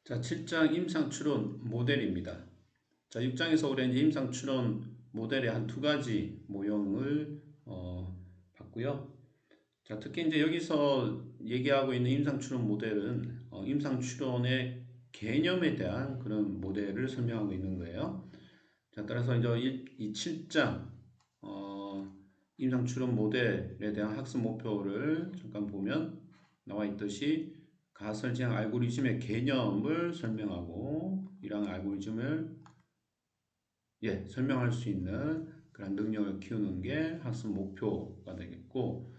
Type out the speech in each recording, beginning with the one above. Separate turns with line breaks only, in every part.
자, 7장 임상추론 모델입니다. 자, 6장에서 우리 이제 임상추론 모델의 한 두 가지 모형을 봤고요. 자, 특히 이제 여기서 얘기하고 있는 임상추론 모델은 임상추론의 개념에 대한 그런 모델을 설명하고 있는 거예요. 자, 따라서 이제 이 7장 임상추론 모델에 대한 학습 목표를 잠깐 보면 나와 있듯이 가설지향 알고리즘의 개념을 설명하고 이러한 알고리즘을 설명할 수 있는 그런 능력을 키우는 게 학습 목표가 되겠고,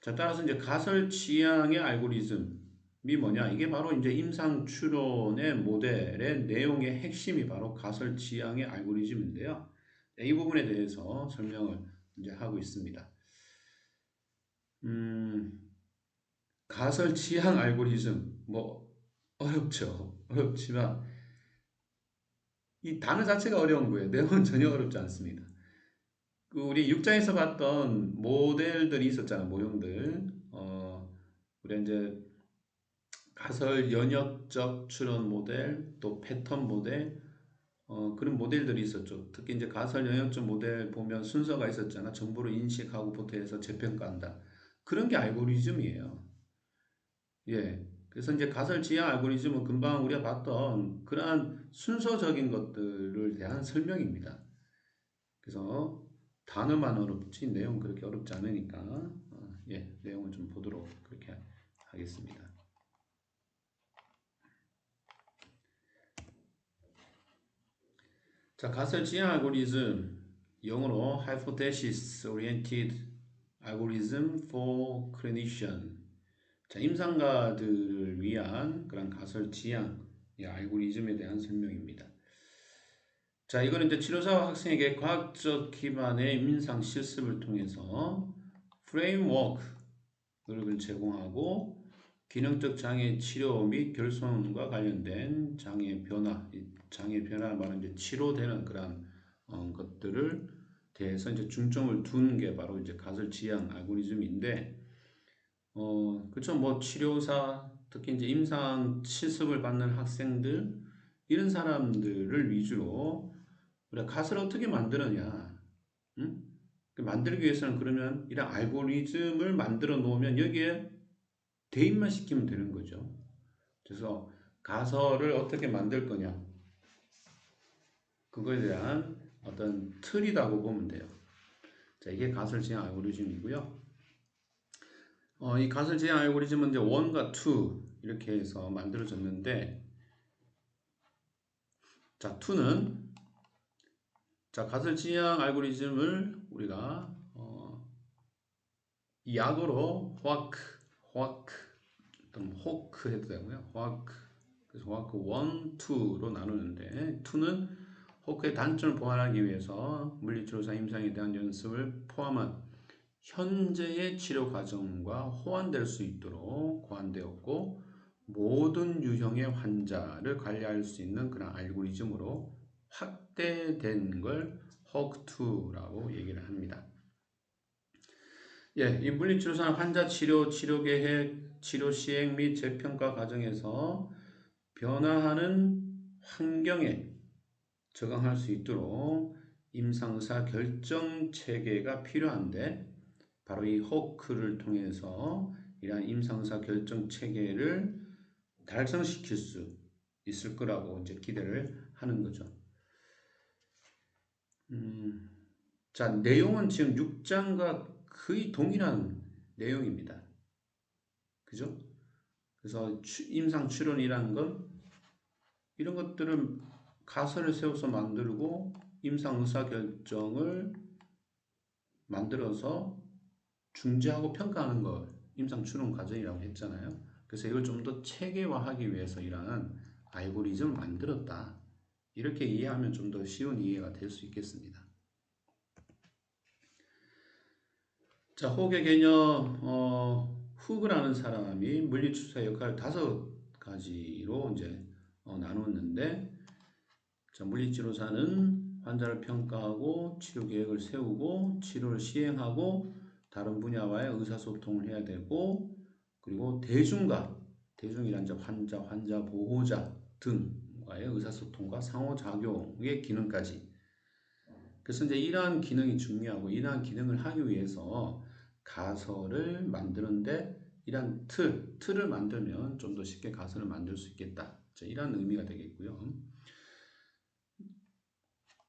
자, 따라서 이제 가설지향의 알고리즘이 뭐냐? 이게 바로 이제 임상 추론의 모델의 내용의 핵심이 바로 가설지향의 알고리즘인데요. 이 부분에 대해서 설명을 이제 하고 있습니다. 가설지향 알고리즘 뭐 어렵죠. 어렵지만 이 단어 자체가 어려운 거예요. 내용은 전혀 어렵지 않습니다. 그 우리 6장에서 봤던 모델들이 있었잖아, 모형들. 우리 이제 가설 연역적 추론 모델, 또 패턴 모델, 그런 모델들이 있었죠. 특히 이제 가설 연역적 모델 보면 순서가 있었잖아. 정보를 인식하고부터 해서 재평가한다. 그런 게 알고리즘이에요. 예. 그래서 이제 가설 지향 알고리즘은 금방 우리가 봤던 그러한 순서적인 것들을 대한 설명입니다. 그래서 단어만 어렵지 내용 그렇게 어렵지 않으니까 내용을 좀 보도록 그렇게 하겠습니다. 자, 가설 지향 알고리즘 영어로 Hypothesis Oriented Algorithm for Clinician. 자, 임상가들을 위한 그런 가설 지향 알고리즘에 대한 설명입니다. 자, 이거는 이제 치료사와 학생에게 과학적 기반의 임상 실습을 통해서 프레임워크를 제공하고 기능적 장애 치료 및 결손과 관련된 장애 변화, 장애 변화를 말하는 이제 치료되는 그런 것들을 대해서 이제 중점을 둔 게 바로 이제 가설 지향 알고리즘인데, 그쵸, 뭐 치료사, 특히 이제 임상 실습을 받는 학생들 이런 사람들을 위주로 우리가 갓을 어떻게 만드느냐, 응? 만들기 위해서는 그러면 이런 알고리즘을 만들어 놓으면 여기에 대입만 시키면 되는 거죠. 그래서 가설을 어떻게 만들 거냐, 그거에 대한 어떤 틀이라고 보면 돼요. 자, 이게 가설 지향 알고리즘이고요. 이 가설 지향 알고리즘은 이제 1과 2 이렇게 해서 만들어졌는데, 자, 2는 자, 가설 지향 알고리즘을 우리가 약어로 호아크 또는 호크 해도 되고요. 호아크. 그래서 호아크 1, 2로 나누는데 2는 호크의 단점을 보완하기 위해서 물리치료사 임상에 대한 연습을 포함한 현재의 치료 과정과 호환될 수 있도록 고안되었고 모든 유형의 환자를 관리할 수 있는 그런 알고리즘으로 확대된 걸 호크2라고 얘기를 합니다. 이 물리치료사는 환자 치료, 치료 계획, 치료 시행 및 재평가 과정에서 변화하는 환경에 적응할 수 있도록 임상의사 결정 체계가 필요한데 바로 이 호크를 통해서 이러한 임상의사 결정 체계를 달성시킬 수 있을 거라고 이제 기대를 하는 거죠. 자, 내용은 지금 6장과 거의 동일한 내용입니다. 그죠? 그래서 임상 추론이라는 건 이런 것들을 가설을 세워서 만들고 임상 의사 결정을 만들어서 중재하고 평가하는 걸 임상 추론 과정이라고 했잖아요. 그래서 이걸 좀 더 체계화하기 위해서 이러한 알고리즘을 만들었다. 이렇게 이해하면 좀 더 쉬운 이해가 될 수 있겠습니다. 자, 혹의 개념, 훅이라는 사람이 물리치료사 역할을 5가지로 이제 나눴는데, 자, 물리치료사는 환자를 평가하고 치료 계획을 세우고 치료를 시행하고 다른 분야와의 의사소통을 해야 되고, 그리고 대중이란 환자 보호자, 등과의 의사소통과 상호작용의 기능까지. 그래서 이제 이러한 기능이 중요하고 이러한 기능을 하기 위해서 가설을 만드는데 이러한 틀을 만들면 좀 더 쉽게 가설을 만들 수 있겠다. 자, 이런 의미가 되겠고요.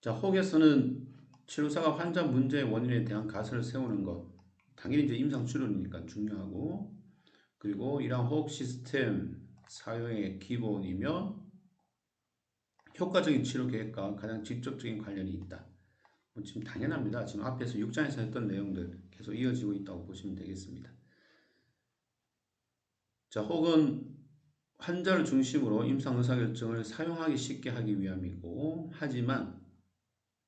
자, 혹에서는 치료사가 환자 문제의 원인에 대한 가설을 세우는 것. 당연히 이제 임상 치료니까 중요하고, 그리고 이러한 혹 시스템 사용의 기본이며 효과적인 치료 계획과 가장 직접적인 관련이 있다. 지금 당연합니다. 지금 앞에서 6장에서 했던 내용들 계속 이어지고 있다고 보시면 되겠습니다. 자, 혹은 환자를 중심으로 임상 의사결정을 사용하기 쉽게 하기 위함이고, 하지만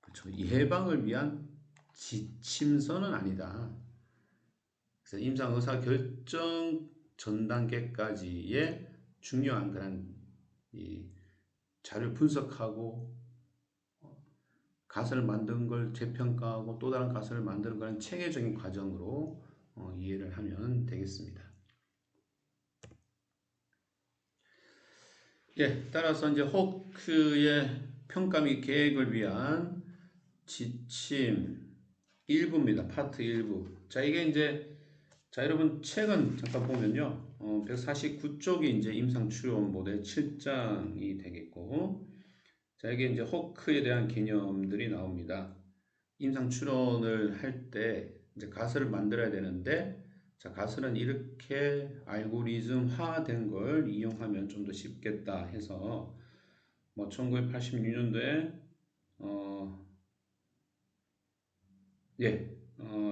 그렇죠, 예방을 위한 지침서는 아니다. 그래서 임상 의사결정 전 단계까지의 중요한 그런 이 자료를 분석하고 가설을 만든 걸 재평가하고 또 다른 가설을 만드는 그런 체계적인 과정으로 이해를 하면 되겠습니다. 예, 따라서 이제 호크의 평가 및 계획을 위한 지침 1부입니다. 파트 1부. 자, 이게 이제 자, 여러분 책은 잠깐 보면요. 149쪽이 이제 임상치료원 모델 7장이 되겠고, 자, 이게 이제 호크에 대한 개념들이 나옵니다. 임상 추론을 할 때 이제 가설을 만들어야 되는데, 자, 가설은 이렇게 알고리즘화된 걸 이용하면 좀 더 쉽겠다 해서 뭐 1986년도에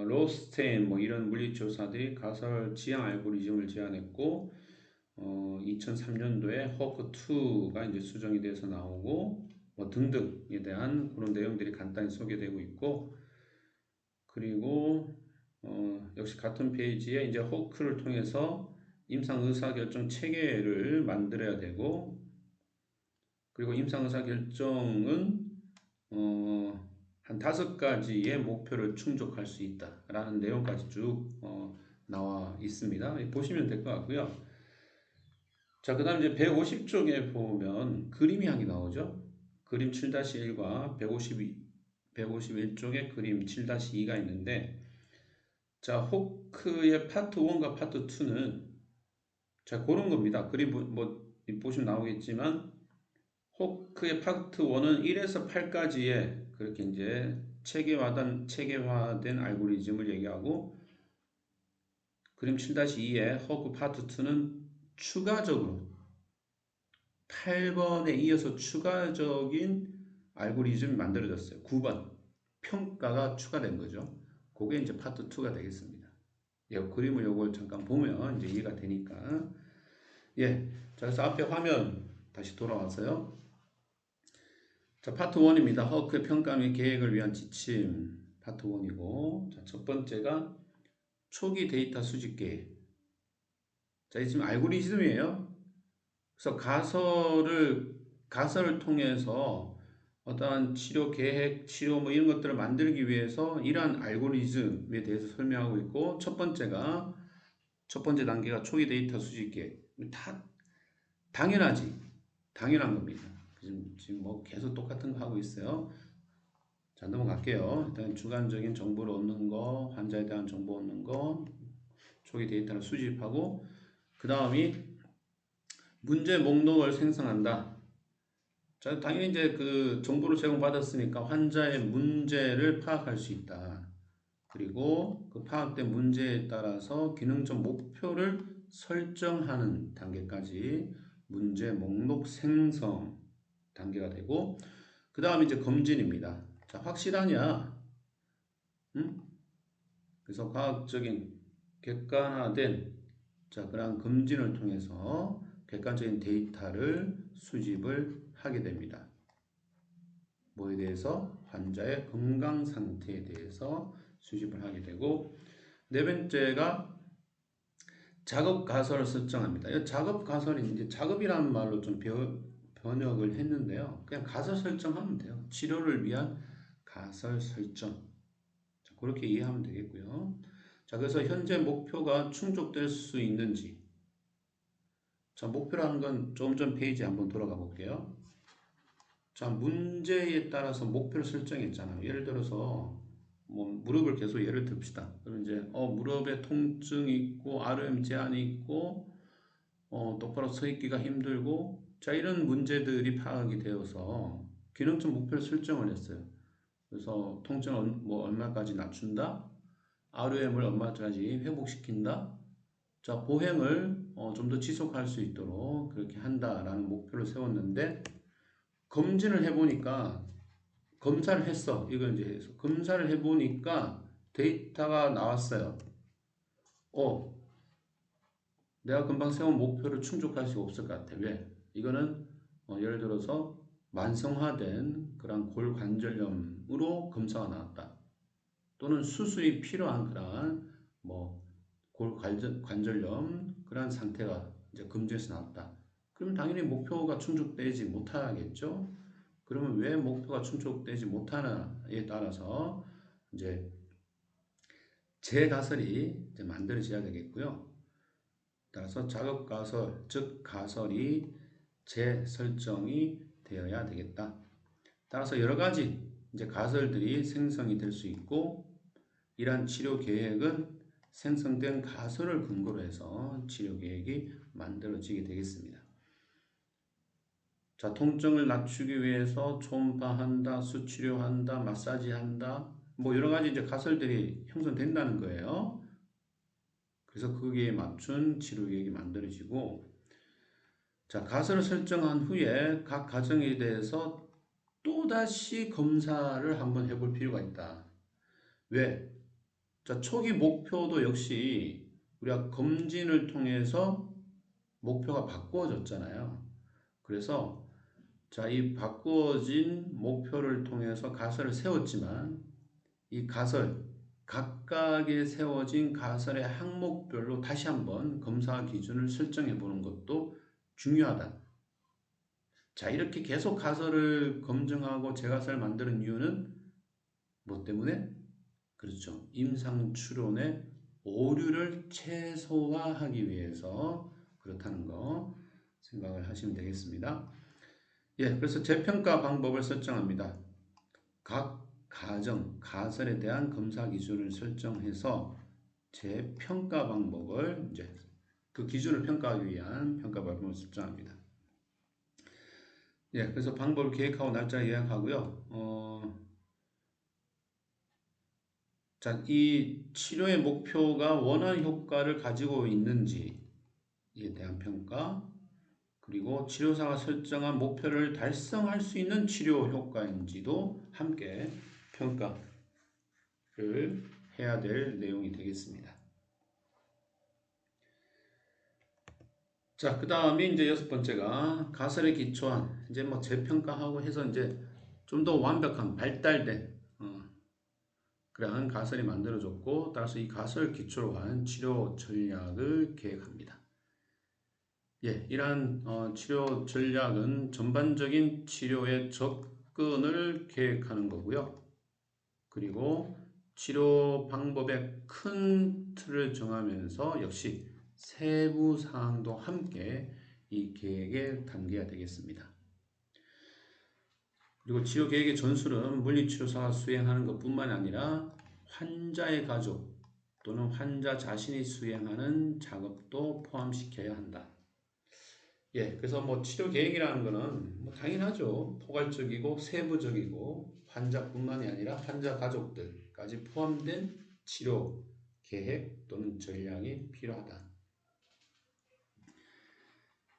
로스테인 뭐 이런 물리치료사들이 가설 지향 알고리즘을 제안했고 2003년도에 호크2가 이제 수정이 돼서 나오고 뭐 등등에 대한 그런 내용들이 간단히 소개되고 있고, 그리고 역시 같은 페이지에 이제 호크를 통해서 임상 의사결정 체계를 만들어야 되고, 그리고 임상 의사결정은 한 5가지의 목표를 충족할 수 있다라는 내용까지 쭉 나와 있습니다. 보시면 될 것 같고요. 자, 그 다음 이제 150쪽에 보면 그림이 한 개 나오죠. 그림 7-1과 151쪽에 그림 7-2가 있는데, 자, 호크의 파트 1과 파트 2는 자, 그런 겁니다. 그림 뭐 보시면 나오겠지만 호크의 파트 1은 1에서 8까지의 그렇게 이제 체계화된 알고리즘을 얘기하고, 그림 7-2의 호크 파트 2는 추가적으로 8번에 이어서 추가적인 알고리즘이 만들어졌어요. 9번 평가가 추가된 거죠. 그게 이제 파트 2가 되겠습니다. 예, 그림을 요걸 잠깐 보면 이제 이해가 되니까. 예, 자, 그래서 앞에 화면 다시 돌아와서요. 자, 파트 1입니다. 허크의 평가 및 계획을 위한 지침 파트 1이고, 자, 첫 번째가 초기 데이터 수집 계획. 자, 이 지금 알고리즘이에요. 그래서 가설을 통해서 어떠한 치료 계획, 치료 뭐 이런 것들을 만들기 위해서 이러한 알고리즘에 대해서 설명하고 있고, 첫 번째 단계가 초기 데이터 수집 계획. 다 당연한 겁니다. 지금 뭐 계속 똑같은 거 하고 있어요. 자, 넘어갈게요. 일단 주관적인 정보를 얻는 거, 환자에 대한 정보 얻는 거, 초기 데이터를 수집하고, 그 다음이 문제 목록을 생성한다. 자, 당연히 이제 그 정보를 제공받았으니까 환자의 문제를 파악할 수 있다. 그리고 그 파악된 문제에 따라서 기능적 목표를 설정하는 단계까지 문제 목록 생성 단계가 되고, 그 다음 이제 검진입니다. 자, 확실하냐? 응? 그래서 과학적인 객관화된 그런 검진을 통해서 객관적인 데이터를 수집을 하게 됩니다. 뭐에 대해서? 환자의 건강 상태에 대해서 수집을 하게 되고, 네 번째가 작업 가설을 설정합니다. 이 작업 가설이 이제 작업이라는 말로 좀 번역을 했는데요. 그냥 가설 설정하면 돼요. 치료를 위한 가설 설정. 자, 그렇게 이해하면 되겠고요. 자, 그래서 현재 목표가 충족될 수 있는지, 자, 목표라는 건 좀 전 페이지 한번 돌아가 볼게요. 자, 문제에 따라서 목표를 설정했잖아요. 예를 들어서 뭐 무릎을 계속 예를 듭시다. 그럼 이제 무릎에 통증이 있고 RM 제한이 있고 똑바로 서 있기가 힘들고 자, 이런 문제들이 파악이 되어서 기능적 목표를 설정을 했어요. 그래서 통증을 뭐 얼마까지 낮춘다, RM을 얼마까지 회복시킨다, 자, 보행을 좀 더 지속할 수 있도록 그렇게 한다라는 목표를 세웠는데 검진을 해보니까 검사를 했어. 이걸 이제 해서 검사를 해보니까 데이터가 나왔어요. 내가 금방 세운 목표를 충족할 수 없을 것 같아. 왜? 이거는 예를 들어서 만성화된 그런 골관절염으로 검사가 나왔다. 또는 수술이 필요한 그러한 뭐 골관절염 그런 상태가 이제 검진에서 나왔다. 그러면 당연히 목표가 충족되지 못하겠죠. 그러면 왜 목표가 충족되지 못하느냐에 따라서 이제 재가설이 이제 만들어져야 되겠고요. 따라서 작업 가설, 즉 가설이 재설정이 되어야 되겠다. 따라서 여러 가지 이제 가설들이 생성이 될 수 있고 이러한 치료 계획은 생성된 가설을 근거로 해서 치료 계획이 만들어지게 되겠습니다. 자, 통증을 낮추기 위해서 초음파한다, 수치료한다, 마사지한다, 뭐 여러 가지 이제 가설들이 형성된다는 거예요. 그래서 거기에 맞춘 치료 계획이 만들어지고, 자, 가설을 설정한 후에 각 가정에 대해서 또다시 검사를 한번 해볼 필요가 있다. 왜? 자, 초기 목표도 역시 우리가 검진을 통해서 목표가 바꾸어졌잖아요. 그래서 자, 이 바꾸어진 목표를 통해서 가설을 세웠지만 이 가설, 각각의 세워진 가설의 항목별로 다시 한번 검사 기준을 설정해 보는 것도 중요하다. 자, 이렇게 계속 가설을 검증하고 재가설을 만드는 이유는 뭐 때문에? 그렇죠. 임상 추론의 오류를 최소화하기 위해서 그렇다는 거 생각을 하시면 되겠습니다. 예, 그래서 재평가 방법을 설정합니다. 각 가정, 가설에 대한 검사 기준을 설정해서 재평가 방법을 이제 그 기준을 평가하기 위한 평가 방법을 설정합니다. 예, 그래서 방법을 계획하고 날짜 예약하고요. 자, 이 치료의 목표가 원하는 효과를 가지고 있는지에 대한 평가, 그리고 치료사가 설정한 목표를 달성할 수 있는 치료 효과인지도 함께 평가를 해야 될 내용이 되겠습니다. 자, 그 다음에 이제 여섯 번째가 가설에 기초한 이제 뭐 재평가하고 해서 이제 좀 더 완벽한 발달된 그러한 가설이 만들어졌고 따라서 이 가설을 기초로 한 치료 전략을 계획합니다. 예, 이러한 치료 전략은 전반적인 치료의 접근을 계획하는 거고요. 그리고 치료 방법의 큰 틀을 정하면서 역시 세부 사항도 함께 이 계획에 담겨야 되겠습니다. 그리고 치료 계획의 전술은 물리치료사가 수행하는 것뿐만 아니라 환자의 가족 또는 환자 자신이 수행하는 작업도 포함시켜야 한다. 예, 그래서 뭐 치료 계획이라는 거는 뭐 당연하죠. 포괄적이고 세부적이고 환자뿐만이 아니라 환자 가족들까지 포함된 치료 계획 또는 전략이 필요하다.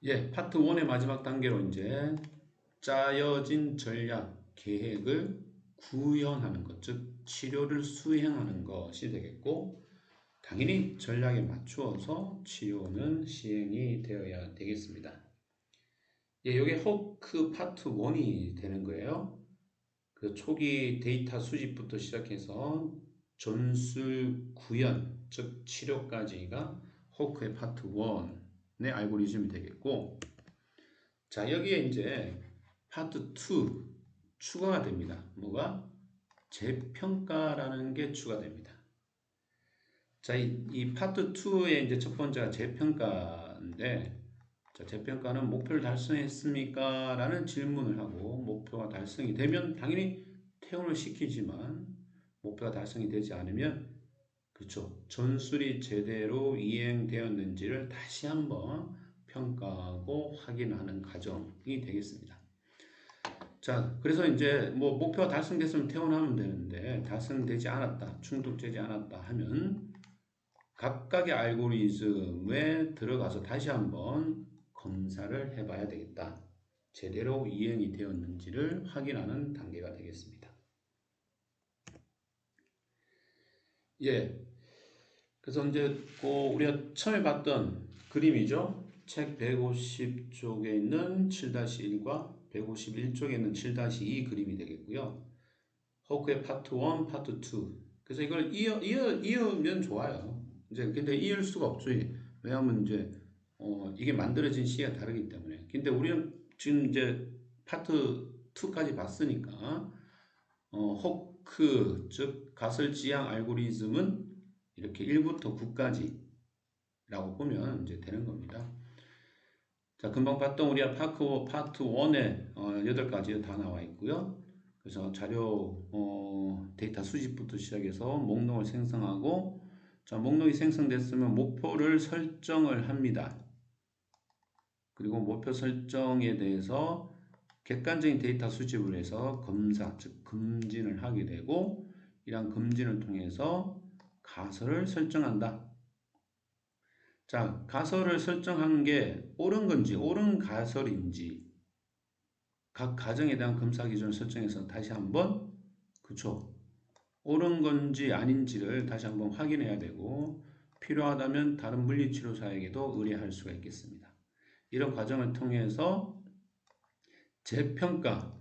예, 파트 1의 마지막 단계로 이제 짜여진 전략 계획을 구현하는 것, 즉 치료를 수행하는 것이 되겠고 당연히 전략에 맞추어서 치료는 시행이 되어야 되겠습니다. 예, 이게 호크 파트 1이 되는 거예요. 그 초기 데이터 수집부터 시작해서 전술 구현, 즉 치료까지가 호크의 파트 1의 알고리즘이 되겠고, 자, 여기에 이제 파트 2 추가가 됩니다. 뭐가? 재평가라는 게 추가됩니다. 자, 이 파트 2의 이제 첫 번째가 재평가인데, 자, 재평가는 목표를 달성했습니까? 라는 질문을 하고 목표가 달성이 되면 당연히 퇴원을 시키지만 목표가 달성이 되지 않으면 그렇죠. 전술이 제대로 이행되었는지를 다시 한번 평가하고 확인하는 과정이 되겠습니다. 자, 그래서 이제 뭐 목표가 달성됐으면 퇴원하면 되는데 달성되지 않았다, 충족되지 않았다 하면 각각의 알고리즘에 들어가서 다시 한번 검사를 해봐야 되겠다. 제대로 이행이 되었는지를 확인하는 단계가 되겠습니다. 예. 그래서 이제 우리가 처음에 봤던 그림이죠. 책 150쪽에 있는 7-1과 151쪽에 있는 7-2 그림이 되겠고요. 호크의 파트 1, 파트 2. 그래서 이걸 이으면 좋아요. 이제 근데 이을 수가 없죠. 왜냐하면 이제 이게 만들어진 시기가 다르기 때문에. 근데 우리는 지금 이제 파트 2까지 봤으니까 호크 즉 가설 지향 알고리즘은 이렇게 1부터 9까지라고 보면 이제 되는 겁니다. 자, 금방 봤던 우리가 파트 1에 8가지 다 나와 있고요. 그래서 자료 데이터 수집부터 시작해서 목록을 생성하고 자, 목록이 생성됐으면 목표를 설정을 합니다. 그리고 목표 설정에 대해서 객관적인 데이터 수집을 해서 검사, 즉 검진을 하게 되고 이러한 검진을 통해서 가설을 설정한다. 자, 가설을 설정한 게 옳은 건지 옳은 가설인지 각 가정에 대한 검사 기준을 설정해서 다시 한번 그쵸 옳은 건지 아닌지를 다시 한번 확인해야 되고 필요하다면 다른 물리치료사에게도 의뢰할 수가 있겠습니다. 이런 과정을 통해서 재평가,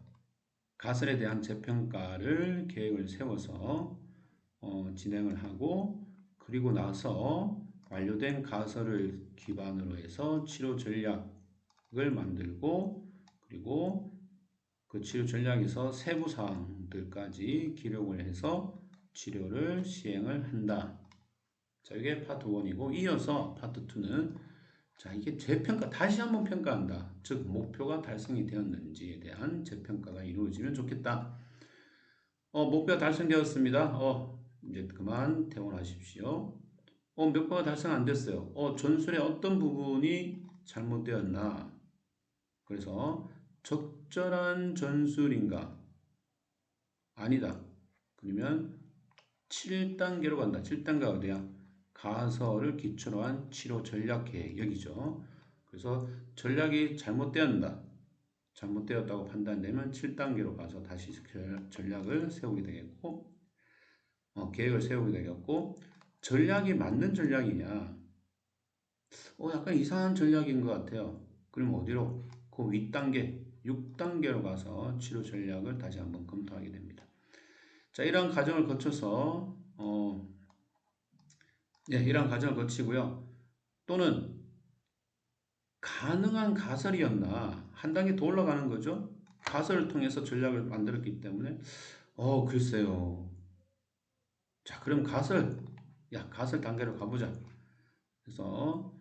가설에 대한 재평가를 계획을 세워서 진행을 하고 그리고 나서 완료된 가설을 기반으로 해서 치료 전략을 만들고 그리고 그 치료 전략에서 세부 사항들까지 기록을 해서 치료를 시행을 한다. 자, 이게 파트 1이고 이어서 파트 2는 자, 이게 재평가 다시 한번 평가한다. 즉 목표가 달성이 되었는지에 대한 재평가가 이루어지면 좋겠다. 목표가 달성되었습니다. 이제 그만 퇴원하십시오. 목표가 달성 안 됐어요. 전술의 어떤 부분이 잘못되었나? 그래서 적절한 전술인가? 아니다. 그러면 7단계로 간다. 7단계가 어디야? 가설을 기초로 한 치료 전략 계획 여기죠. 그래서 전략이 잘못되었다. 잘못되었다고 판단되면 7단계로 가서 다시 전략을 세우게 되겠고 계획을 세우게 되겠고 전략이 맞는 전략이냐 약간 이상한 전략인 것 같아요. 그럼 어디로? 그 윗단계 6단계로 가서 치료 전략을 다시 한번 검토하게 됩니다. 자, 이러한 과정을 거쳐서 이러한 과정을 거치고요. 또는 가능한 가설이었나 한 단계 더 올라가는 거죠. 가설을 통해서 전략을 만들었기 때문에 글쎄요. 자, 그럼 가설 단계로 가보자. 그래서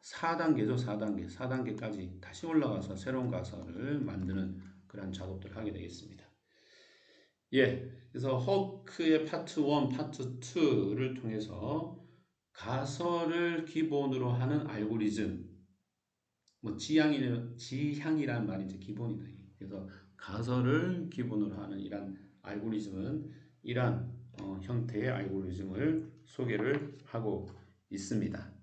4단계죠. 4단계. 4단계까지 다시 올라가서 새로운 가설을 만드는 그런 작업들을 하게 되겠습니다. 그래서 허크의 파트 1, 파트 2를 통해서 가설을 기본으로 하는 알고리즘, 지향이라는 말이 이제 기본이다. 그래서 가설을 기본으로 하는 이런 알고리즘은 이러한 형태의 알고리즘을 소개를 하고 있습니다.